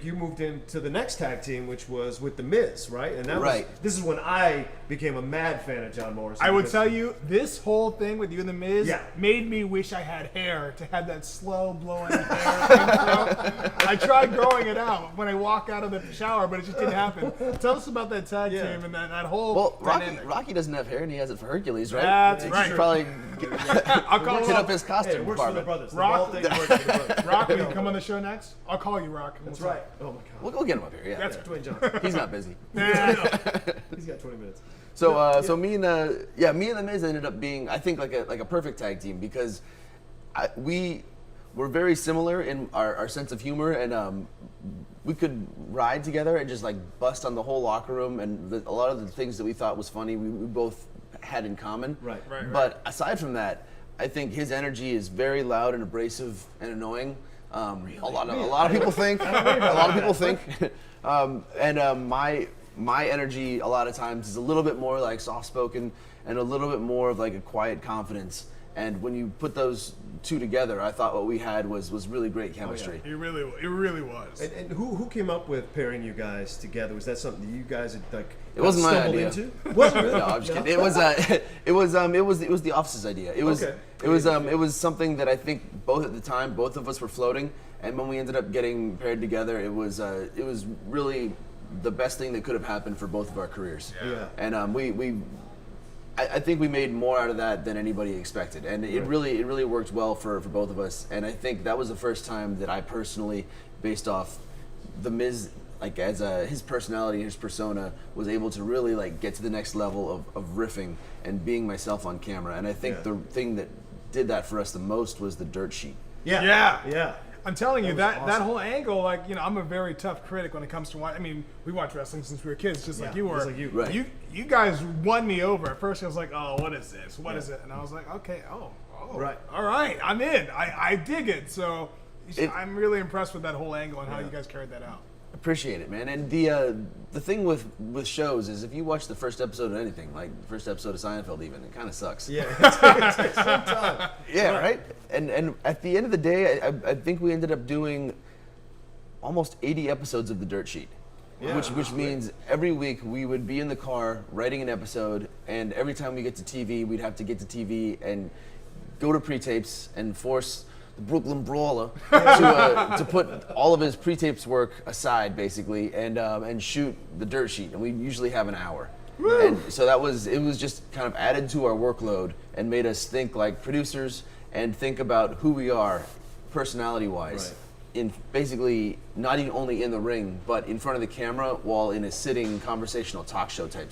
You moved into the next tag team, which was with The Miz, right? And that Right. this is when I became a mad fan of John Morrison. I would tell you, this whole thing with you and The Miz Yeah. made me wish I had hair to have that slow blowing hair intro. I tried growing it out when I walk out of the shower, but it just didn't happen. Tell us about that tag team and that whole Well, dynamic. Rocky doesn't have hair, and he has it for Hercules, right? That's He right. should probably I'll call hit him up his Hey, costume it works for the department. brothers. The Rock- whole thing works for the brothers. Rock, will you come on the show next? I'll call you, Rock. That's right. Oh my God. We'll get him up here. Yeah, That's Dwayne Johnson. he's not busy. He's got 20 minutes. So me and the Miz ended up being, I think, like a perfect tag team because we were very similar in our sense of humor, and we could ride together and just like bust on the whole locker room, and a lot of the things that we thought was funny, we both had in common. Right. But aside from that, I think his energy is very loud and abrasive and annoying. A lot of people think. My energy a lot of times is a little bit more like soft-spoken and a little bit more of like a quiet confidence. And when you put those two together, I thought what we had was really great chemistry. It really was. And who came up with pairing you guys together? Was that something that you guys had like It wasn't my stumbled idea. into? Was it really? No, I'm just kidding. It was the office's idea. It was something that I think both of us were floating, and when we ended up getting paired together, it was really the best thing that could have happened for both of our careers. Yeah. And I think we made more out of that than anybody expected, and it really worked well for both of us. And I think that was the first time that I personally, based off the Miz, like as his personality, his persona, was able to really like get to the next level of riffing and being myself on camera. And I think the thing that did that for us the most was the dirt sheet. Yeah. I'm telling you, That that was awesome. whole angle, like, I'm a very tough critic when it comes to watching. I mean, we watched wrestling since we were kids, just like you were. just like you. Right. You guys won me over. At first, I was like, oh, what is this? What is it? And I was like, okay, Right. all right, I'm in. I dig it. So I'm really impressed with that whole angle and how you guys carried that out. Appreciate it, man. And the thing with shows is if you watch the first episode of anything, like the first episode of Seinfeld even, it kind of sucks. Yeah. It takes some time. Yeah, right? And at the end of the day, I think we ended up doing almost 80 episodes of The Dirt Sheet. Yeah. Which means every week we would be in the car writing an episode, and every time we get to TV, we'd have to get to TV and go to pre-tapes and force the Brooklyn Brawler to put all of his pre-tapes work aside, basically, and shoot The Dirt Sheet. And we usually have an hour. Woo! And so it was just kind of added to our workload and made us think like producers and think about who we are personality-wise. Right. In basically not even only in the ring, but in front of the camera while in a sitting conversational talk show type